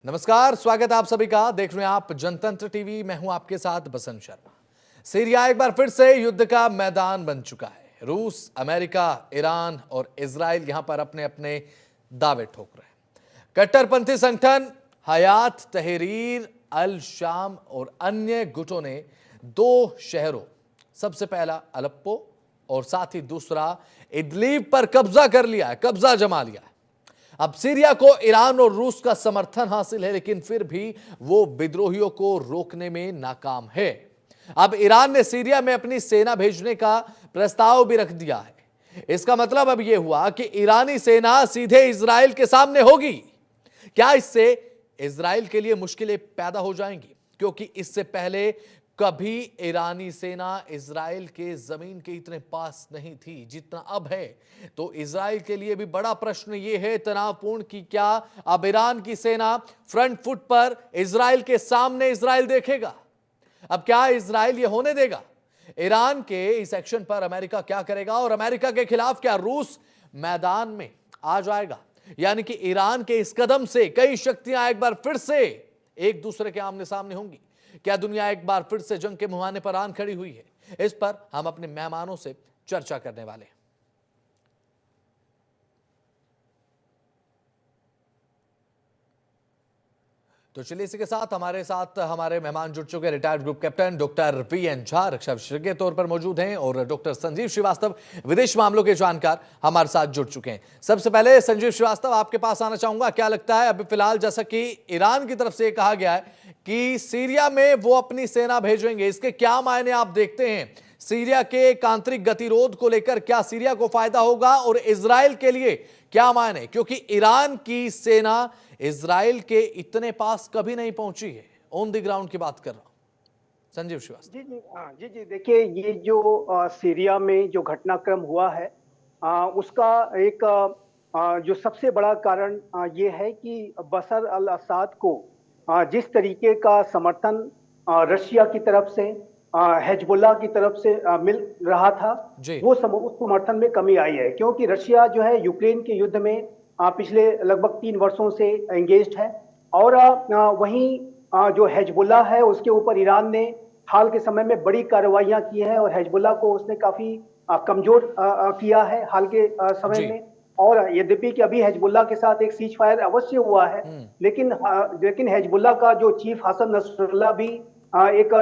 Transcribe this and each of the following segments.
नमस्कार, स्वागत है आप सभी का। देख रहे हैं आप जनतंत्र टीवी। मैं हूं आपके साथ बसंत शर्मा। सीरिया एक बार फिर से युद्ध का मैदान बन चुका है। रूस, अमेरिका, ईरान और इजराइल यहां पर अपने अपने दावे ठोक रहे हैं। कट्टरपंथी संगठन हयात तहरीर अल शाम और अन्य गुटों ने दो शहरों, सबसे पहला अलेप्पो और साथ ही दूसरा इदलिब पर कब्जा कर लिया है, कब्जा जमा लिया है। अब सीरिया को ईरान और रूस का समर्थन हासिल है, लेकिन फिर भी वो विद्रोहियों को रोकने में नाकाम है। अब ईरान ने सीरिया में अपनी सेना भेजने का प्रस्ताव भी रख दिया है। इसका मतलब अब यह हुआ कि ईरानी सेना सीधे इजराइल के सामने होगी। क्या इससे इजराइल के लिए मुश्किलें पैदा हो जाएंगी? क्योंकि इससे पहले कभी ईरानी सेना इजराइल के जमीन के इतने पास नहीं थी जितना अब है। तो इजराइल के लिए भी बड़ा प्रश्न यह है, तनावपूर्ण, कि क्या अब ईरान की सेना फ्रंट फुट पर इजराइल के सामने इजराइल देखेगा? अब क्या इजराइल यह होने देगा? ईरान के इस एक्शन पर अमेरिका क्या करेगा? और अमेरिका के खिलाफ क्या रूस मैदान में आ जाएगा? यानी कि ईरान के इस कदम से कई शक्तियां एक बार फिर से एक दूसरे के आमने सामने होंगी। क्या दुनिया एक बार फिर से जंग के मुहाने पर आन खड़ी हुई है? इस पर हम अपने मेहमानों से चर्चा करने वाले हैं। तो चलिए, इसी के साथ हमारे मेहमान जुड़ चुके हैं। Retired group captain doctor V N. Jha रक्षा विशेषज्ञ के तौर पर मौजूद हैं और डॉक्टर संजीव श्रीवास्तव विदेश मामलों के जानकार हमारे साथ जुड़ चुके हैं। सबसे पहले संजीव श्रीवास्तव, आपके पास आना चाहूंगा। क्या लगता है अभी फिलहाल, जैसा कि ईरान की तरफ से कहा गया है कि सीरिया में वो अपनी सेना भेजेंगे, इसके क्या मायने आप देखते हैं? सीरिया के आंतरिक गतिरोध को लेकर क्या सीरिया को फायदा होगा और इजराइल के लिए क्या मायने? क्योंकि ईरान की सेना इजराइल के इतने पास कभी नहीं पहुंची है। ऑन द ग्राउंड की बात कर रहा हूं, संजीव श्रीवास्तव। जी जी, हाँ जी जी, देखिए, ये जो सीरिया में जो घटनाक्रम हुआ है, उसका एक जो सबसे बड़ा कारण ये है कि बशर अल असद को जिस तरीके का समर्थन रशिया की तरफ से, हिजबुल्लाह की तरफ से मिल रहा था, उस समर्थन में कमी आई है। क्योंकि रशिया जो है यूक्रेन के युद्ध में पिछले लगभग 3 वर्षों से एंगेज्ड है, और वहीं जो हिजबुल्लाह है उसके ऊपर ईरान ने हाल के समय में बड़ी कार्रवाइयां की है और हिजबुल्लाह को उसने काफी कमजोर किया है हाल के समय में। और यद्यपि कि अभी हिजबुल्लाह के साथ एक सीज फायर अवश्य हुआ है, लेकिन हिजबुल्लाह का जो चीफ हसन नसरुल्लाह भी एक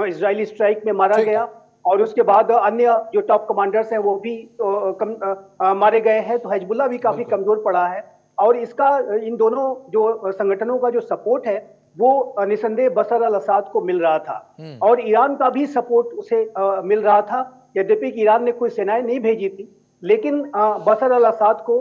इजरायली स्ट्राइक में मारा गया, और उसके बाद अन्य जो टॉप कमांडर्स हैं वो भी मारे गए हैं। तो हिजबुल्लाह भी काफी कमजोर पड़ा है, और इसका इन दोनों जो संगठनों का जो सपोर्ट है वो निसंदेह बशर अल असद को मिल रहा था, और ईरान का भी सपोर्ट उसे मिल रहा था। यद्यपि कि ईरान ने कोई सेनाएं नहीं भेजी थी, लेकिन बशर अल असद को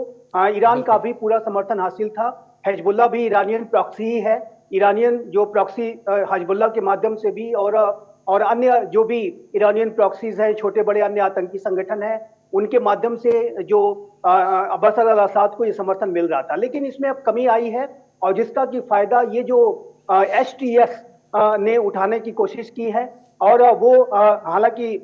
ईरान का भी पूरा समर्थन हासिल था। हिजबुल्लाह भी ईरानियन प्रॉक्सी ही है। ईरानियन जो प्रॉक्सी हिजबुल्लाह के माध्यम से भी, और अन्य जो भी ईरानियन प्रॉक्सीज हैं, छोटे बड़े अन्य आतंकी संगठन हैं, उनके माध्यम से जो बशर अल असद को ये समर्थन मिल रहा था। लेकिन इसमें अब कमी आई है, और जिसका कि फायदा ये जो STS ने उठाने की कोशिश की है, और वो हालांकि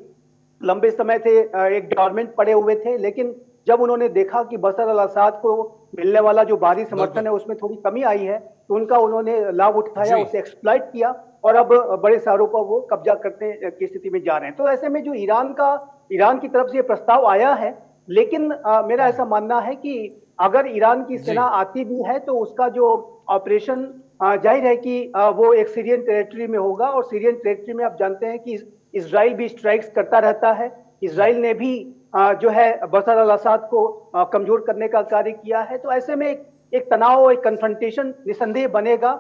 लंबे समय से एक डॉर्मेंट पड़े हुए थे, लेकिन जब उन्होंने देखा कि बशर अल असद को मिलने वाला जो बाहरी समर्थन है उसमें थोड़ी कमी आई है, तो उनका उन्होंने लाभ उठाया, उसे एक्सप्लॉइट किया, और अब बड़े शहरों पर वो कब्जा करने की स्थिति में जा रहे हैं। तो ऐसे में जो ईरान की तरफ से प्रस्ताव आया है, लेकिन मेरा ऐसा मानना है कि अगर ईरान की सेना आती भी है तो उसका जो ऑपरेशन जाहिर है कि वो एक सीरियन टेरिटरी में होगा, और सीरियन टेरिटरी में आप जानते हैं कि इजराइल भी स्ट्राइक्स करता रहता है। इजराइल ने भी जो है बशर अल असद को कमजोर करने का कार्य किया है। तो ऐसे में एक तनाव, एक कन्फ्रंटेशन निसंदेह बनेगा।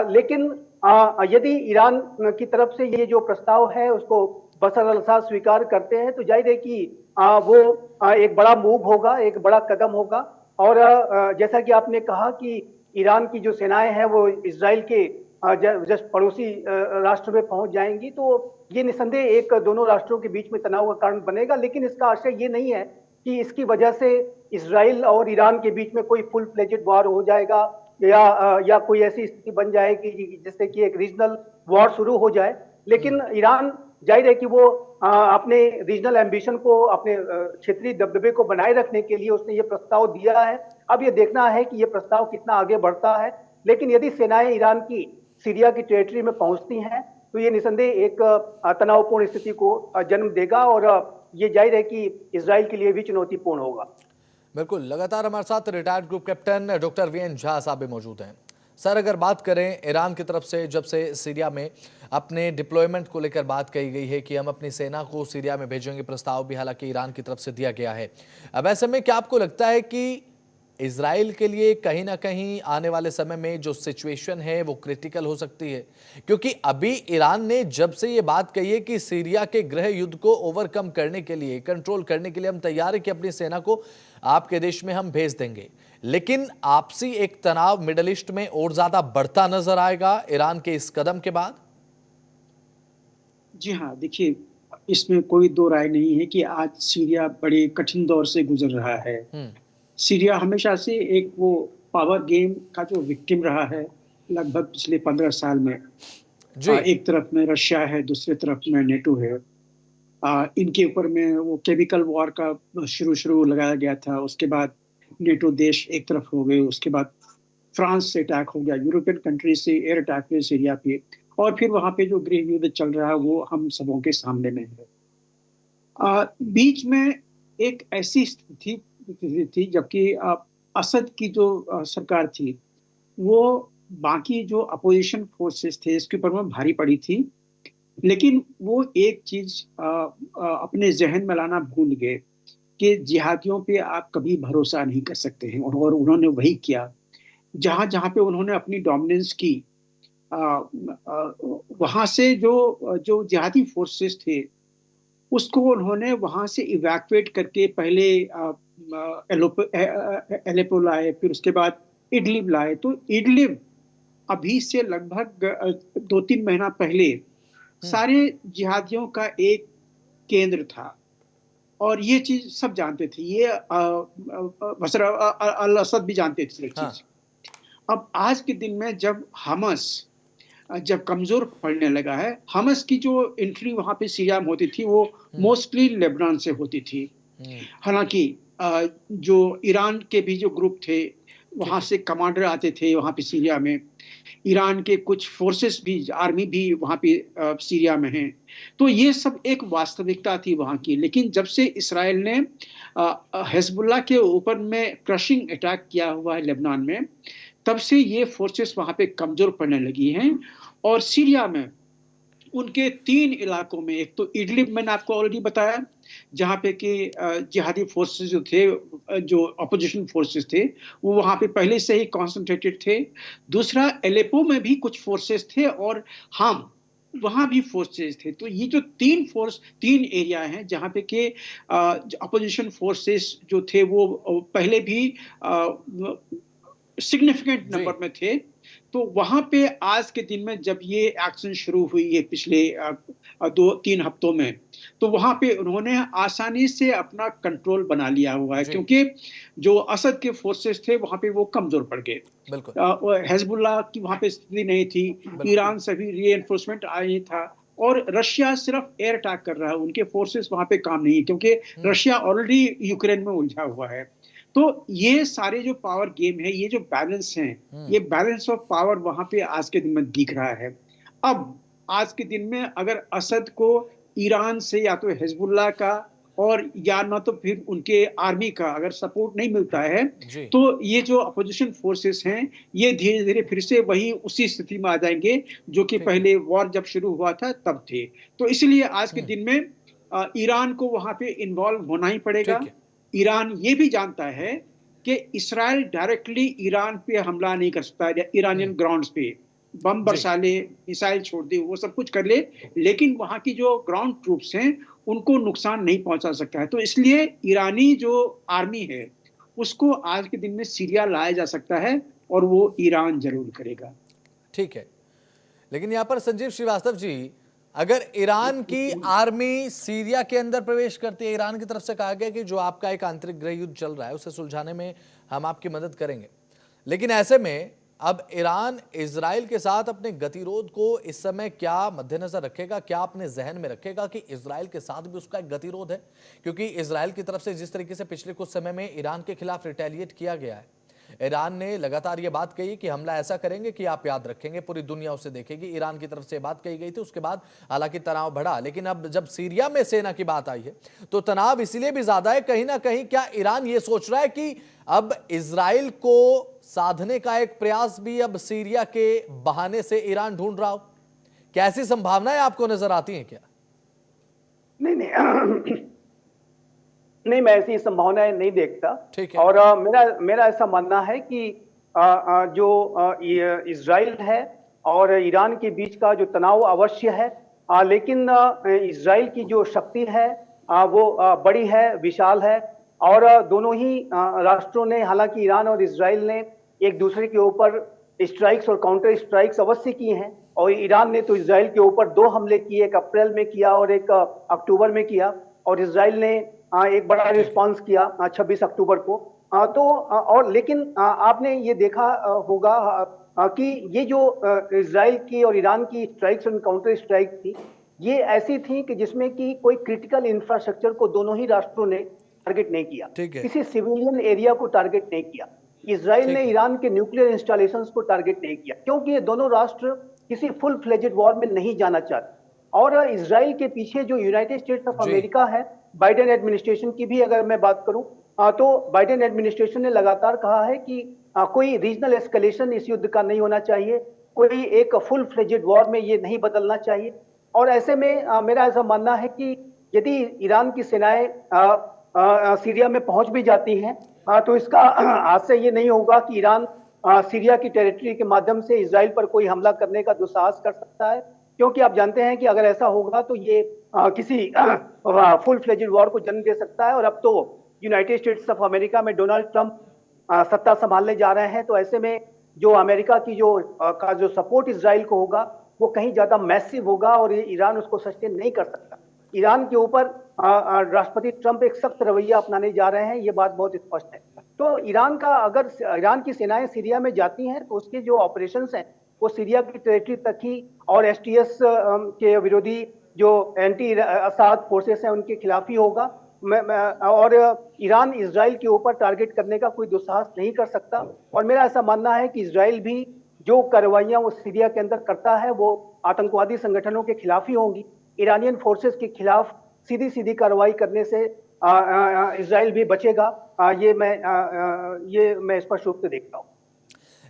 लेकिन यदि ईरान की तरफ से ये जो प्रस्ताव है उसको बशर अल असद स्वीकार करते हैं, तो जाहिर है कि वो एक बड़ा मूव होगा, एक बड़ा कदम होगा। और जैसा कि आपने कहा कि ईरान की जो सेनाएं हैं वो इजराइल के जस्ट पड़ोसी राष्ट्र में पहुंच जाएंगी, तो ये निसंदेह एक दोनों राष्ट्रों के बीच में तनाव का कारण बनेगा। लेकिन इसका आशय ये नहीं है कि इसकी वजह से इजराइल और ईरान के बीच में कोई फुल फ्लेजेड वॉर हो जाएगा, या कोई ऐसी स्थिति बन जाएगी जिससे कि एक रीजनल वॉर शुरू हो जाए। लेकिन ईरान जाहिर है कि वो अपने रीजनल एम्बिशन को, अपने क्षेत्रीय दबदबे को बनाए रखने के लिए उसने ये प्रस्ताव दिया है। अब ये देखना है कि ये प्रस्ताव कितना आगे बढ़ता है, लेकिन यदि सेनाएं ईरान की सीरिया की टेरिटरी में पहुंचती हैं तो ये निसंदेह एक तनावपूर्ण स्थिति को जन्म देगा और ये जाहिर है कि इजराइल के लिए भी चुनौतीपूर्ण होगा। बिल्कुल, लगातार हमारे साथ retired group captain doctor VN Jha साहब भी मौजूद हैं। सर, अगर बात करें ईरान की तरफ से जब से सीरिया में अपने डिप्लॉयमेंट को लेकर बात कही गई है कि हम अपनी सेना को सीरिया में भेजेंगे, प्रस्ताव भी हालांकि ईरान की तरफ से दिया गया है। अब ऐसे में क्या आपको लगता है कि इजराइल के लिए कहीं ना कहीं आने वाले समय में जो सिचुएशन है वो क्रिटिकल हो सकती है? क्योंकि अभी ईरान ने जब से ये बात कही है कि सीरिया के गृह युद्ध को ओवरकम करने के लिए, कंट्रोल करने के लिए हम तैयार है कि अपनी सेना को आपके देश में हम भेज देंगे, लेकिन आपसी एक तनाव मिडल ईस्ट में और ज्यादा बढ़ता नजर आएगा ईरान के इस कदम के बाद? जी हाँ, देखिए, इसमें कोई दो राय नहीं है कि आज सीरिया बड़े कठिन दौर से गुजर रहा है। सीरिया हमेशा से एक वो पावर गेम का जो विक्टिम रहा है लगभग पिछले 15 साल में। एक तरफ में रशिया है, दूसरी तरफ में नेटो है। इनके ऊपर में वो केमिकल वॉर का शुरू लगाया गया था। उसके बाद नेटो देश एक तरफ हो गए, उसके बाद फ्रांस से अटैक हो गया, यूरोपियन कंट्री से एयर अटैक हुए सीरिया पे, और फिर वहां पे जो गृह युद्ध चल रहा है वो हम सबों के सामने में है। बीच में एक ऐसी स्थिति थी जबकि असद की जो सरकार थी वो बाकी जो अपोजिशन फोर्सेस थे इसके ऊपर में भारी पड़ी थी, लेकिन वो एक चीज अपने जहन में लाना भूल गए कि जिहादियों पे आप कभी भरोसा नहीं कर सकते हैं, और उन्होंने वही किया। जहां जहां पे उन्होंने अपनी डोमिनेंस की, वहां से जो जिहादी फोर्सेस थे उसको उन्होंने वहां से इवैक्यूएट करके पहले एलेपो लाए, फिर उसके बाद इडलिब लाए। तो इडलिब अभी से लगभग 2-3 महीना पहले सारे जिहादियों का एक केंद्र था, और ये चीज सब जानते थे। ये बशर अल असद भी जानते थे चीज। अब आज के दिन में जब हमस जब कमजोर पड़ने लगा है, हमस की जो एंट्री वहां पे सीरिया में होती थी वो मोस्टली लेबनान से होती थी। हालांकि जो ईरान के भी जो ग्रुप थे वहां से कमांडर आते थे वहां पे सीरिया में। ईरान के कुछ फोर्सेस भी, आर्मी भी वहां पे सीरिया में हैं। तो ये सब एक वास्तविकता थी वहां की। लेकिन जब से इसराइल ने हिजबुल्लाह के ऊपर में क्रशिंग अटैक किया हुआ है लेबनान में, तब से ये फोर्सेस वहां पे कमजोर पड़ने लगी हैं। और सीरिया में उनके 3 इलाकों में, एक तो इडलिब मैंने आपको ऑलरेडी बताया जहां पे कि जिहादी फोर्सेस जो थे, जो अपोजिशन फोर्सेस थे वो वहां पे पहले से ही कॉन्सेंट्रेटेड थे। दूसरा, एलेपो में भी कुछ फोर्सेस थे और हम वहां भी फोर्सेस थे। तो ये जो 3 एरिया हैं जहां पे के अपोजिशन फोर्सेस जो थे वो पहले भी सिग्निफिकेंट नंबर में थे। तो वहां पे आज के दिन में जब ये एक्शन शुरू हुई है पिछले 2-3 हफ्तों में, तो वहां पे उन्होंने आसानी से अपना कंट्रोल बना लिया हुआ है, क्योंकि जो असद के फोर्सेस थे वहां पे वो कमजोर पड़ गए। हिजबुल्लाह की वहां पे स्थिति नहीं थी, ईरान से भी रीएनफोर्समेंट आ नहीं था, और रशिया सिर्फ एयर अटैक कर रहा है। उनके फोर्सेस वहां पे काम नहीं है क्योंकि रशिया ऑलरेडी यूक्रेन में उलझा हुआ है। तो ये सारे जो पावर गेम है, ये जो बैलेंस है, ये बैलेंस ऑफ पावर वहां पे आज के दिन में दिख रहा है। अब आज के दिन में अगर असद को ईरान से या तो हिजबुल्लाह का और या ना तो फिर उनके आर्मी का अगर सपोर्ट नहीं मिलता है, तो ये जो अपोजिशन फोर्सेस हैं ये धीरे धीरे फिर से वही उसी स्थिति में आ जाएंगे जो कि पहले वॉर जब शुरू हुआ था तब थे। तो इसलिए आज के दिन में ईरान को वहां पे इन्वॉल्व होना ही पड़ेगा। ईरान ये भी जानता है कि इसराइल डायरेक्टली ईरान पे हमला नहीं कर सकता, ईरानियन ग्राउंड्स पे बम बरसा ले, मिसाइल छोड़ दे, वो सब कुछ कर ले, लेकिन वहां की जो ग्राउंड ट्रूप्स हैं उनको नुकसान नहीं पहुंचा सकता है। तो इसलिए ईरानी जो आर्मी है उसको आज के दिन में सीरिया लाया जा सकता है, और वो ईरान जरूर करेगा। ठीक है, लेकिन यहाँ पर संजीव श्रीवास्तव जी, अगर ईरान की आर्मी सीरिया के अंदर प्रवेश करती है, ईरान की तरफ से कहा गया कि जो आपका एक आंतरिक गृह युद्ध चल रहा है उसे सुलझाने में हम आपकी मदद करेंगे, लेकिन ऐसे में अब ईरान इजराइल के साथ अपने गतिरोध को इस समय क्या मद्देनजर रखेगा, क्या अपने जहन में रखेगा कि इजराइल के साथ भी उसका एक गतिरोध है? क्योंकि इजराइल की तरफ से जिस तरीके से पिछले कुछ समय में ईरान के खिलाफ रिटेलिएट किया गया है, ईरान ने लगातार ये बात कही कि हमला ऐसा करेंगे कि आप याद रखेंगे, पूरी दुनिया उसे देखेगी। ईरान की तरफ से बात कही गई थी, उसके बाद हालांकि तनाव बढ़ा। लेकिन अब जब सीरिया में सेना की बात आई है तो तनाव इसलिए भी ज्यादा है, कहीं ना कहीं क्या ईरान ये सोच रहा है कि अब इजराइल को साधने का एक प्रयास भी अब सीरिया के बहाने से ईरान ढूंढ रहा हो? क्या ऐसी संभावनाएं आपको नजर आती हैं क्या? नहीं नहीं नहीं, मैं ऐसी संभावनाएं नहीं देखता। ठीक है। और मेरा मेरा ऐसा मानना है कि जो इजराइल है और ईरान के बीच का जो तनाव अवश्य है, लेकिन इजराइल की जो शक्ति है वो बड़ी है, विशाल है। और दोनों ही राष्ट्रों ने, हालांकि ईरान और इजराइल ने एक दूसरे के ऊपर स्ट्राइक्स और काउंटर स्ट्राइक्स अवश्य किए हैं। और ईरान ने तो इजराइल के ऊपर 2 हमले किए, एक अप्रैल में किया और एक अक्टूबर में किया। और इजराइल ने एक बड़ा रिस्पांस किया 26 अक्टूबर को। और लेकिन आपने ये देखा होगा कि ये जो इजराइल की और ईरान की स्ट्राइक्स और काउंटर स्ट्राइक थी, ये ऐसी थी कि जिसमें कि कोई क्रिटिकल इंफ्रास्ट्रक्चर को दोनों ही राष्ट्रों ने टारगेट नहीं किया, ठीक है। किसी सिविलियन एरिया को टारगेट नहीं किया। इजराइल ने ईरान के न्यूक्लियर इंस्टॉलेशंस को टारगेट नहीं किया, क्योंकि ये दोनों राष्ट्र किसी फुल फ्लेजेड वॉर में नहीं जाना चाहते। और इजराइल के पीछे जो यूनाइटेड स्टेट्स ऑफ अमेरिका है, बाइडेन एडमिनिस्ट्रेशन की भी अगर मैं बात करूं, तो बाइडेन एडमिनिस्ट्रेशन ने लगातार कहा है कि कोई रीजनल एस्केलेशन इस युद्ध का नहीं होना चाहिए, कोई एक फुल फ्लेजेड वॉर में ये नहीं बदलना चाहिए। और ऐसे में मेरा ऐसा मानना है कि यदि ईरान की सेनाएं सीरिया में पहुंच भी जाती हैं, तो इसका आज से ये नहीं होगा कि ईरान सीरिया की टेरिटरी के माध्यम से इजराइल पर कोई हमला करने का दुस्साहस कर सकता है। क्योंकि आप जानते हैं कि अगर ऐसा होगा तो ये किसी फुल फ्लेजेड वॉर को जन्म दे सकता है। और अब तो यूनाइटेड स्टेट्स ऑफ अमेरिका में डोनाल्ड ट्रंप सत्ता संभालने जा रहे हैं, तो ऐसे में जो अमेरिका की जो सपोर्ट इजराइल को होगा वो कहीं ज्यादा मैसिव होगा और ये ईरान उसको सस्टेन नहीं कर सकता। ईरान के ऊपर राष्ट्रपति ट्रंप एक सख्त रवैया अपनाने जा रहे हैं, ये बात बहुत स्पष्ट है। तो अगर ईरान की सेनाएं सीरिया में जाती हैं तो उसके जो ऑपरेशंस हैं वो सीरिया की टेरिटरी तक ही, और एसटीएस के विरोधी जो एंटी असाद फोर्सेस हैं उनके खिलाफ ही होगा। और ईरान इजराइल के ऊपर टारगेट करने का कोई दुस्साहस नहीं कर सकता। और मेरा ऐसा मानना है कि इजराइल भी जो कार्रवाइयां वो सीरिया के अंदर करता है वो आतंकवादी संगठनों के खिलाफ ही होंगी। ईरानियन फोर्सेस के खिलाफ सीधी सीधी कार्रवाई करने से इजराइल भी बचेगा। ये मैं स्पष्ट रूप से देखता हूँ।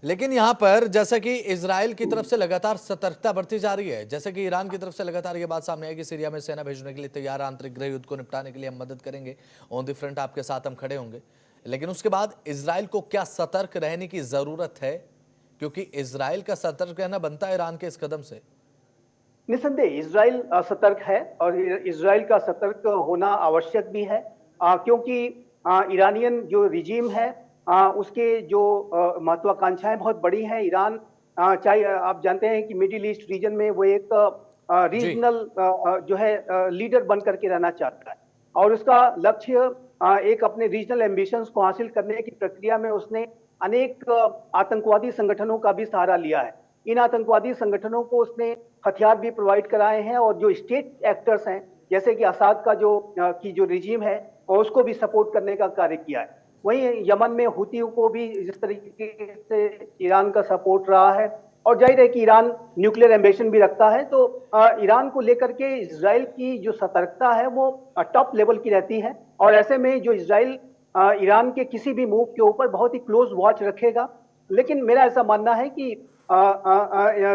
लेकिन यहां पर जैसा कि इजराइल की तरफ से लगातार सतर्कता बढ़ती जा रही है, जैसे कि ईरान की तरफ से लगातार ये बात सामने आई कि सीरिया में सेना भेजने के लिए तैयार, आंतरिक गृह युद्ध को निपटाने के लिए हम मदद करेंगे, ऑन द फ्रंट आपके साथ हम खड़े होंगे। लेकिन उसके बाद इजराइल को क्या सतर्क रहने की जरूरत है? क्योंकि इजराइल का सतर्क रहना बनता है ईरान के इस कदम से। निस्संदेह इजराइल सतर्क है और इजराइल का सतर्क होना आवश्यक भी है, क्योंकि ईरानियन जो रिजीम है उसके जो महत्वाकांक्षाएं बहुत बड़ी हैं। ईरान चाहे आप जानते हैं कि मिडिल ईस्ट रीजन में वो एक रीजनल जो है लीडर बन करके रहना चाहता है। और उसका लक्ष्य एक अपने रीजनल एम्बिशंस को हासिल करने की प्रक्रिया में उसने अनेक आतंकवादी संगठनों का भी सहारा लिया है। इन आतंकवादी संगठनों को उसने हथियार भी प्रोवाइड कराए हैं और जो स्टेट एक्टर्स हैं जैसे कि असाद का जो रिजीम है और उसको भी सपोर्ट करने का कार्य किया है। वहीं यमन में हुतियों को भी जिस तरीके से ईरान का सपोर्ट रहा है। और जाहिर है कि ईरान न्यूक्लियर एम्बिशन भी रखता है, तो ईरान को लेकर के इजराइल की जो सतर्कता है वो टॉप लेवल की रहती है। और ऐसे में जो इजराइल ईरान के किसी भी मूव के ऊपर बहुत ही क्लोज वॉच रखेगा। लेकिन मेरा ऐसा मानना है कि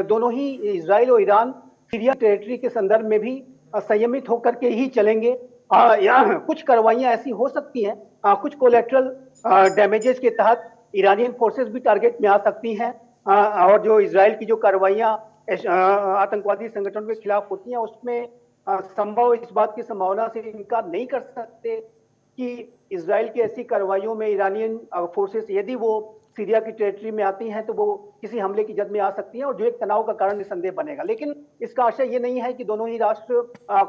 दोनों ही इजराइल और ईरान सीरिया टेरिटरी के संदर्भ में भी संयमित होकर के ही चलेंगे। यहाँ कुछ कार्रवाइयां ऐसी हो सकती हैं, कुछ कोलेट्रल डैमेजेस के तहत ईरानियन फोर्सेस भी टारगेट में आ सकती हैं। और जो इजराइल की जो कार्रवाइयां आतंकवादी संगठनों के खिलाफ होती हैं उसमें संभव इस बात की संभावना से इनकार नहीं कर सकते कि इजराइल की ऐसी कार्रवाइयों में ईरानियन फोर्सेस यदि वो सीरिया की टेरिटरी में आती हैं तो वो किसी हमले की जद में आ सकती हैं और जो एक तनाव का कारण निसंदेह बनेगा। लेकिन इसका आशय ये नहीं है कि दोनों ही राष्ट्र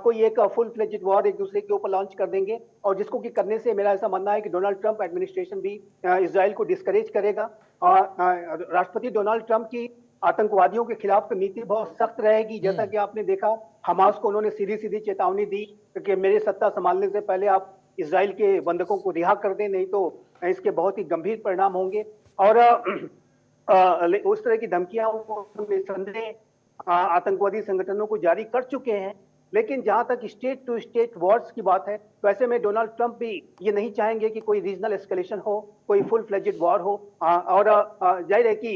कोई एक फुल फ्लेजेड वॉर एक दूसरे के ऊपर लॉन्च कर देंगे, और जिसको कि करने से मेरा ऐसा मानना है कि डोनाल्ड ट्रंप एडमिनिस्ट्रेशन भी इजराइल को डिस्करेज करेगा। राष्ट्रपति डोनाल्ड ट्रंप की आतंकवादियों के खिलाफ तो नीति बहुत सख्त रहेगी। जैसा कि आपने देखा, हमास को उन्होंने सीधी सीधी चेतावनी दी कि मेरे सत्ता संभालने से पहले आप इजराइल के बंधकों को रिहा कर दें, नहीं तो इसके बहुत ही गंभीर परिणाम होंगे। और उस तरह की धमकियां वो निस्संदेह आतंकवादी संगठनों को जारी कर चुके हैं। लेकिन जहां तक स्टेट टू स्टेट वॉर्स की बात है, तो ऐसे में डोनाल्ड ट्रंप भी ये नहीं चाहेंगे कि कोई रीजनल एस्केलेशन हो, कोई फुल फ्लेजेड वॉर हो। और जाहिर है कि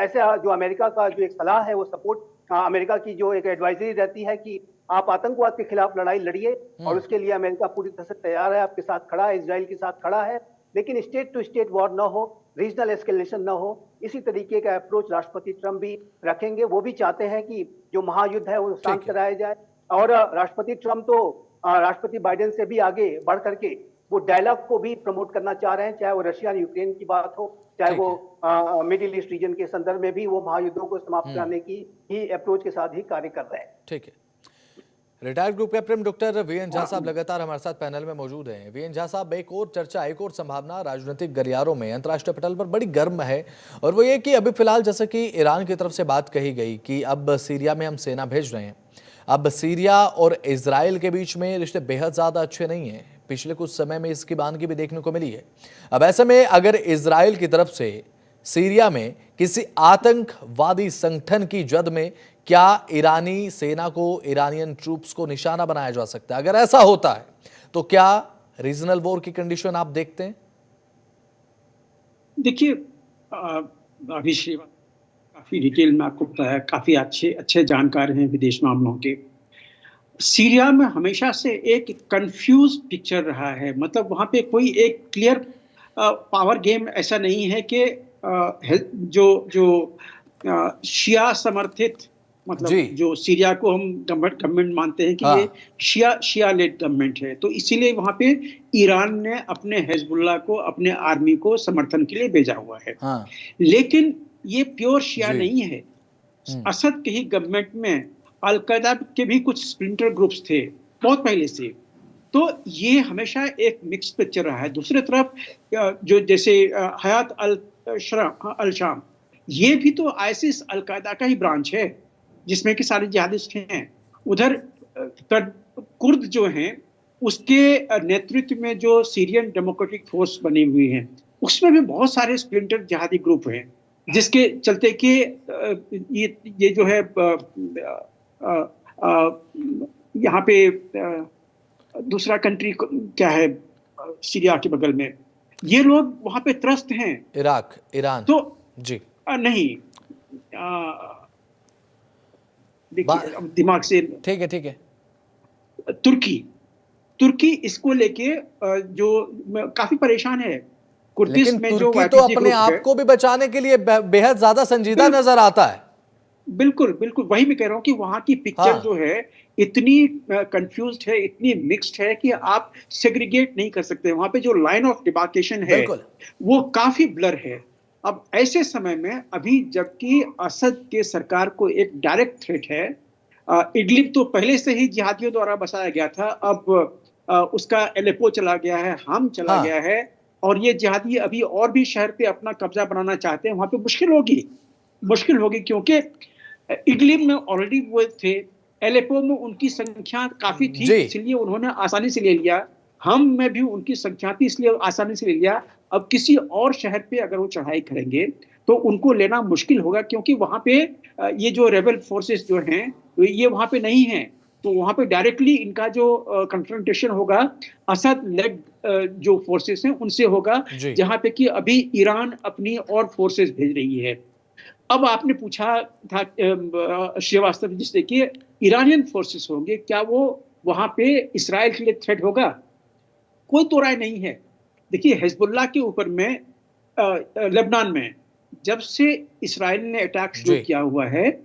ऐसा जो अमेरिका का जो एक सलाह है वो सपोर्ट, अमेरिका की जो एक एडवाइजरी रहती है कि आप आतंकवाद के खिलाफ लड़ाई लड़िए, और उसके लिए अमेरिका पूरी तरह से तैयार है, आपके साथ खड़ा है, इजराइल के साथ खड़ा है। लेकिन स्टेट टू स्टेट वॉर ना हो, रीजनल एस्केलेशन ना हो, इसी तरीके का अप्रोच राष्ट्रपति ट्रंप भी रखेंगे। वो भी चाहते हैं कि जो महायुद्ध है वो शांत कराया जाए। और राष्ट्रपति ट्रंप तो राष्ट्रपति बाइडेन से भी आगे बढ़ करके वो डायलॉग को भी प्रमोट करना चाह रहे हैं, चाहे वो रशिया यूक्रेन की बात हो, चाहे वो मिडिल ईस्ट रीजन के संदर्भ में भी वो महायुद्धों को समाप्त करने की ही अप्रोच के साथ ही कार्य कर रहे हैं। ठीक है। Retired group captain doctor VN Jha साहब लगातार हमारे साथ पैनल में मौजूद हैं। वीएन झा साहब, एक और चर्चा, एक और संभावना राजनीतिक गलियारों में अंतर्राष्ट्रीय पटल पर बड़ी गर्म है, और वो ये कि अभी फिलहाल जैसे कि ईरान की तरफ से बात कही गई कि अब सीरिया में हम सेना भेज रहे हैं। अब सीरिया और इजराइल के बीच में रिश्ते बेहद ज़्यादा अच्छे नहीं हैं। पिछले कुछ समय में इसकी बानगी भी देखने को मिली है। अब ऐसे में अगर इजराइल की तरफ से सीरिया में किसी आतंकवादी संगठन की जद में क्या ईरानी सेना को, ईरानियन ट्रूप्स को निशाना बनाया जा सकता है? अगर ऐसा होता है तो क्या रीजनल वॉर की कंडीशन आप देखते हैं? देखिए, अभी काफी डिटेल में आपको पता है, काफी अच्छे जानकार हैं विदेश मामलों के। सीरिया में हमेशा से एक कंफ्यूज पिक्चर रहा है। मतलब वहां पे कोई एक क्लियर पावर गेम ऐसा नहीं है कि जो शिया समर्थित, मतलब जो सीरिया को हम गवर्नमेंट मानते हैं कि ये शिया लेड गवर्नमेंट है, तो इसीलिए वहां पे ईरान ने अपने हिजबुल्लाह को, अपने आर्मी को समर्थन के लिए भेजा हुआ है। लेकिन ये प्योर शिया नहीं है। असद की ही गवर्नमेंट में अलकायदा के भी कुछ स्प्लिंटर ग्रुप्स थे बहुत पहले से, तो ये हमेशा एक मिक्स पिक्चर रहा है। दूसरी तरफ जो जैसे हयात अल शाम, ये भी तो आईसिस अलकायदा का ही ब्रांच है जिसमें कि सारे जिहादिस्ट हैं। उधर कुर्द जो हैं उसके नेतृत्व में जो सीरियन डेमोक्रेटिक फोर्स बनी हुई है, उसमें भी बहुत सारे स्प्लिंटर जिहादी ग्रुप हैं, जिसके चलते कि ये जो है यहाँ पे दूसरा कंट्री क्या है सीरिया के बगल में, ये लोग वहां पे त्रस्त हैं। इराक, ईरान तो जी नहीं, देखिए दिमाग से, ठीक है। तुर्की इसको लेके जो काफी परेशान है। कुर्दिश में जो तुर्की तो अपने आप को भी बचाने के लिए बेहद ज्यादा संजीदा नजर आता है। बिल्कुल वही मैं कह रहा हूँ कि वहां की पिक्चर जो है इतनी कंफ्यूज्ड है, इतनी मिक्स्ड है कि आप सेग्रीगेट नहीं कर सकते। वहां पे जो लाइन ऑफ डिमार्केशन है वो काफी ब्लर है। अब ऐसे समय में अभी जबकि असद के सरकार को एक डायरेक्ट थ्रेट है, इडलिब तो पहले से ही जिहादियों द्वारा बसाया गया था, अब उसका एलेपो चला गया है, हम चला गया है, और ये जिहादी अभी और भी शहर पे अपना कब्जा बनाना चाहते हैं। वहां पे मुश्किल होगी क्योंकि इडलिब में ऑलरेडी वो थे, एलेपो में उनकी संख्या काफी थी, इसलिए उन्होंने आसानी से ले लिया। हम में भी उनकी संख्या थी, इसलिए आसानी से ले लिया। अब किसी और शहर पे अगर वो चढ़ाई करेंगे तो उनको लेना मुश्किल होगा, क्योंकि वहां पे ये जो रेबल फोर्सेस जो हैं ये वहां पे नहीं है। तो वहां पे डायरेक्टली इनका जो कन्फ्रंटेशन होगा असद लेड जो फोर्सेस हैं उनसे होगा, जहां पे कि अभी ईरान अपनी और फोर्सेस भेज रही है। अब आपने पूछा था श्रीवास्तव जिससे कि ईरानियन फोर्सेस होंगे, क्या वो वहां पे इसराइल के लिए थ्रेट होगा? कोई तो राय नहीं है। देखिए, हिजबुल्लाह के ऊपर में लेबनान में जब से इसराइल ने अटैक शुरू किया हुआ है,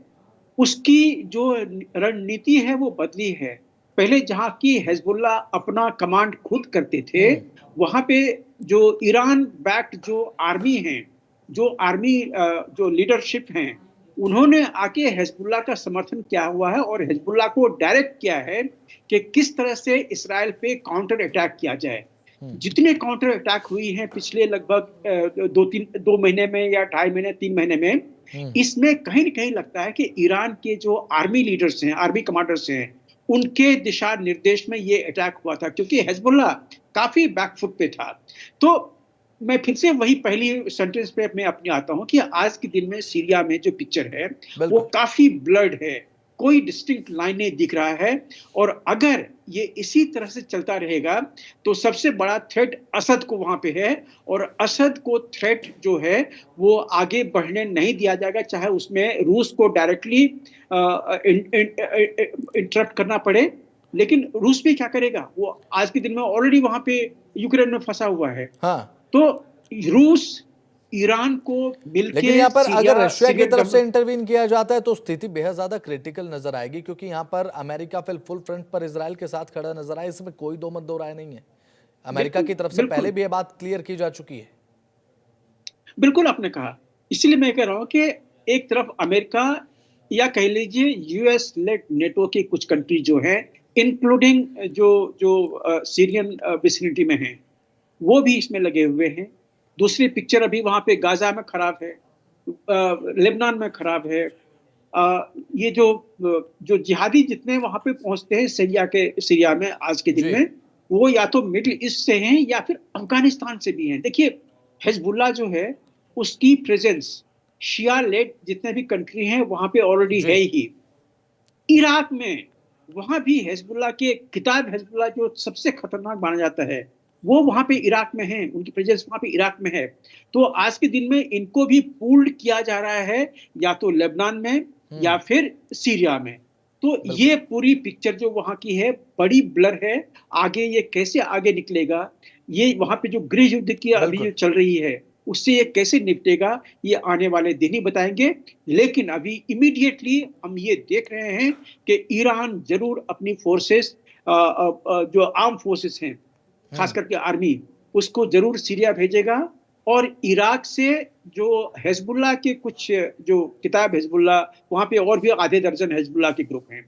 उसकी जो रणनीति है वो बदली है। पहले जहां की हिजबुल्लाह अपना कमांड खुद करते थे, वहां पे जो ईरान बैक्ड जो आर्मी है, जो लीडरशिप हैं, उन्होंने आके हिजबुल्लाह का समर्थन किया हुआ है और हिजबुल्लाह को डायरेक्ट किया है कि किस तरह से इसराइल पे काउंटर अटैक किया जाए। जितने काउंटर अटैक हुई हैं पिछले लगभग 2 महीने में या 2.5 महीने 3 महीने में, इसमें कहीं न कहीं लगता है कि ईरान के जो आर्मी लीडर्स हैं, आर्मी कमांडर्स हैं, उनके दिशा निर्देश में ये अटैक हुआ था, क्योंकि हिजबुल्लाह काफी बैकफुट पे था। तो मैं फिर से वही पहली सेंटेंस पे मैं अपनी आता हूं कि आज के दिन में सीरिया में जो पिक्चर है वो बिल्कुल। काफी ब्लड है, कोई डिस्टिंक्ट लाइन नहीं दिख रहा है। और अगर ये इसी तरह से चलता रहेगा तो सबसे बड़ा थ्रेट असद को वहां पे है, और असद को थ्रेट जो है वो आगे बढ़ने नहीं दिया जाएगा, चाहे उसमें रूस को डायरेक्टली इंटरप्ट करना पड़े। लेकिन रूस भी क्या करेगा, वो आज के दिन में ऑलरेडी वहां पे यूक्रेन में फंसा हुआ है। हाँ, तो रूस ईरान को मिलके लेकिन यहाँ पर अगर रशिया की सीरियन तरफ से इंटरवीन किया जाता है तो स्थिति बेहद ज्यादा क्रिटिकल नजर आएगी, क्योंकि यहाँ पर अमेरिका फुल फ्रंट पर इजराइल के साथ खड़ा नजर आए, इसमें कोई दो मत दो राय नहीं है। अमेरिका की तरफ से बिल्कुल पहले भी ये बात क्लियर की जा चुकी है। बिल्कुल आपने कहा, इसलिए मैं कह रहा हूं कि एक तरफ अमेरिका या कह लीजिए यूएस लेड नेटो की कुछ कंट्री जो है, इंक्लूडिंग जो जो सीरियन विसिनिटी में हैं, वो भी इसमें लगे हुए हैं। दूसरी पिक्चर अभी वहां पे गाजा में खराब है, लेबनान में खराब है। ये जो जिहादी जितने वहां पे पहुंचते हैं सीरिया में आज के दिन जी। में, वो या तो मिडिल ईस्ट से हैं या फिर अफगानिस्तान से भी हैं। देखिए हिजबुल्लाह जो है उसकी प्रेजेंस शिया लेड जितने भी कंट्री हैं वहां पे ऑलरेडी जी। है ही। इराक में वहां भी हिजबुल्लाह के किताब हिजबुल्लाह जो सबसे खतरनाक माना जाता है वो वहां पे इराक में है, उनकी प्रेजेंस वहां पे इराक में है। तो आज के दिन में इनको भी पूल्ड किया जा रहा है या तो लेबनान में या फिर सीरिया में। तो ये पूरी पिक्चर जो वहां की है बड़ी ब्लर है। आगे ये कैसे आगे निकलेगा, ये वहां पे जो गृह युद्ध की अभी जो चल रही है उससे ये कैसे निपटेगा, ये आने वाले दिन ही बताएंगे। लेकिन अभी इमीडिएटली हम ये देख रहे हैं कि ईरान जरूर अपनी फोर्सेस जो आर्म फोर्सेस हैं, खास करके आर्मी, उसको जरूर सीरिया भेजेगा। और इराक से जो हिजबुल्लाह के कुछ जो किताब हिजबुल्लाह, वहां पे और भी आधे दर्जन हिजबुल्लाह के ग्रुप हैं,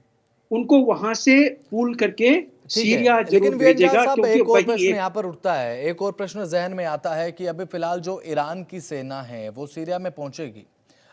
उनको वहां से पूल करके सीरिया जरूर लेकिन वीरेंद्र भेजेगा। साहब, क्योंकि एक और वही प्रश्न यहाँ पर उठता है, एक और प्रश्न जहन में आता है कि अभी फिलहाल जो ईरान की सेना है वो सीरिया में पहुंचेगी।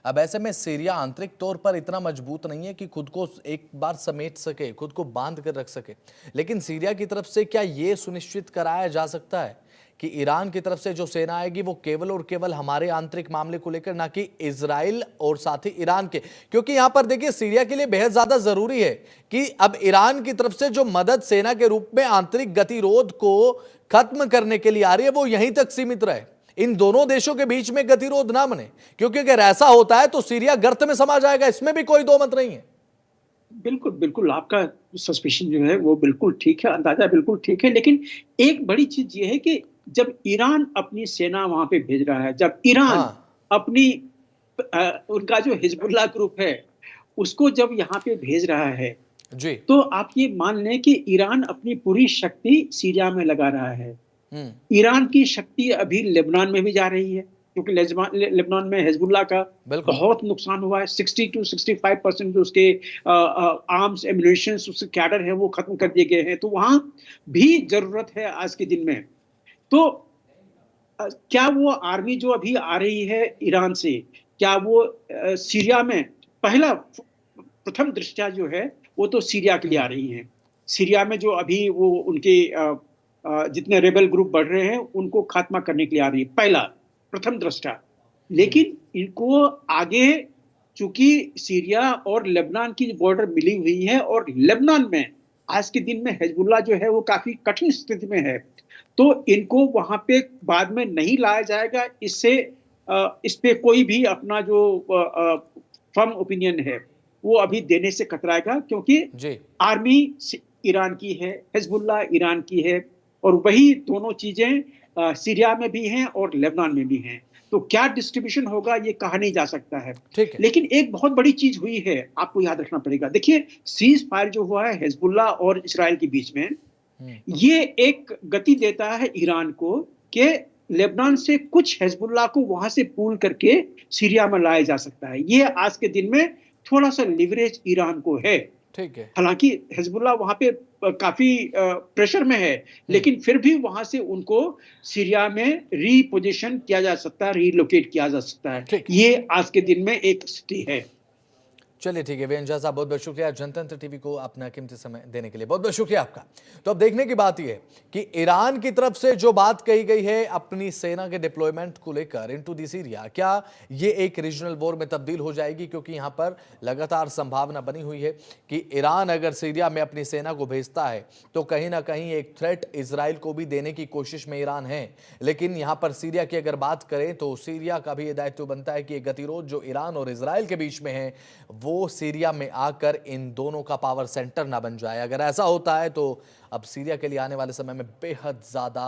अब ऐसे में सीरिया आंतरिक तौर पर इतना मजबूत नहीं है कि खुद को एक बार समेट सके, खुद को बांध कर रख सके। लेकिन सीरिया की तरफ से क्या ये सुनिश्चित कराया जा सकता है कि ईरान की तरफ से जो सेना आएगी वो केवल और केवल हमारे आंतरिक मामले को लेकर, ना कि इजराइल और साथ ही ईरान के? क्योंकि यहां पर देखिए सीरिया के लिए बेहद ज्यादा जरूरी है कि अब ईरान की तरफ से जो मदद सेना के रूप में आंतरिक गतिरोध को खत्म करने के लिए आ रही है वो यहीं तक सीमित रहे, इन दोनों देशों के बीच में गतिरोध ना बने। क्योंकि अगर ऐसा होता है तो सीरिया गर्त में समा जाएगा, इसमें भी कोई दो मत नहीं है। बिल्कुल बिल्कुल, आपका सस्पेशन जो है वो बिल्कुल ठीक है, अंदाजा बिल्कुल ठीक है। लेकिन एक बड़ी चीज ये है कि जब ईरान अपनी सेना वहां पे भेज रहा है, जब ईरान अपनी उनका जो हिजबुल्लाह ग्रुप है उसको जब यहाँ पे भेज रहा है जी, तो आप ये मान लें कि ईरान अपनी पूरी शक्ति सीरिया में लगा रहा है। ईरान की शक्ति अभी लेबनान में भी जा रही है, क्योंकि लेबनान में हिजबुल्लाह का बहुत नुकसान हुआ है। 60 to 65% जो उसके आर्म्स एम्युनिशन उसके कैडर है वो खत्म कर दिए गए हैं। तो वहां भी जरूरत है आज के दिन में। तो क्या वो आर्मी जो अभी आ रही है ईरान से, क्या वो सीरिया में प्रथम दृष्टया जो है वो तो सीरिया के लिए आ रही है। सीरिया में जो अभी वो उनके जितने रेबल ग्रुप बढ़ रहे हैं उनको खात्मा करने के लिए आ रही है, प्रथम दृष्टया। लेकिन इनको आगे चूंकि सीरिया और लेबनान की बॉर्डर मिली हुई है और लेबनान में आज के दिन में हिजबुल्लाह जो है वो काफी कठिन स्थिति में है, तो इनको वहां पे बाद में नहीं लाया जाएगा। इससे इस पे कोई भी अपना जो फर्म ओपिनियन है वो अभी देने से कतराएगा, क्योंकि आर्मी ईरान की है, हिजबुल्लाह ईरान की है, और वही दोनों चीजें सीरिया में भी हैं और लेबनान में भी हैं। तो क्या डिस्ट्रीब्यूशन होगा ये कहा नहीं जा सकता है। लेकिन एक बहुत बड़ी चीज हुई है, आपको याद रखना पड़ेगा। देखिए सीज फायर जो हुआ है हिजबुल्लाह और इस्राइल के बीच में, ये एक गति देता है ईरान को कि लेबनान से कुछ हिजबुल्लाह को वहां से पूल करके सीरिया में लाया जा सकता है। ये आज के दिन में थोड़ा सा लिवरेज ईरान को है। ठीक है, हालांकि हिजबुल्लाह वहां पे काफी प्रेशर में है, लेकिन फिर भी वहां से उनको सीरिया में रीपोजिशन किया जा सकता है, रीलोकेट किया जा सकता है। ये आज के दिन में एक स्थिति है। चलिए ठीक है व्यंजा साहब, बहुत बहुत शुक्रिया जनतंत्र टीवी को अपना कीमती समय देने के लिए, बहुत बहुत शुक्रिया आपका। तो अब देखने की बात यह है कि ईरान की तरफ से जो बात कही गई है अपनी सेना के डिप्लॉयमेंट को लेकर इनटू दी सीरिया, क्या ये एक रीजनल वॉर में तब्दील हो जाएगी? क्योंकि यहां पर लगातार संभावना बनी हुई है कि ईरान अगर सीरिया में अपनी सेना को भेजता है तो कहीं ना कहीं एक थ्रेट इजराइल को भी देने की कोशिश में ईरान है। लेकिन यहां पर सीरिया की अगर बात करें तो सीरिया का भी यह दायित्व बनता है कि गतिरोध जो ईरान और इजराइल के बीच में है वो सीरिया में आकर इन दोनों का पावर सेंटर ना बन जाए। अगर ऐसा होता है तो अब सीरिया के लिए आने वाले समय में बेहद ज्यादा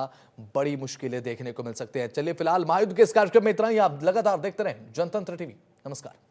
बड़ी मुश्किलें देखने को मिल सकती हैं। चलिए फिलहाल महायुद्ध के इस कार्यक्रम में इतना ही। आप लगातार देखते रहें जनतंत्र टीवी। नमस्कार।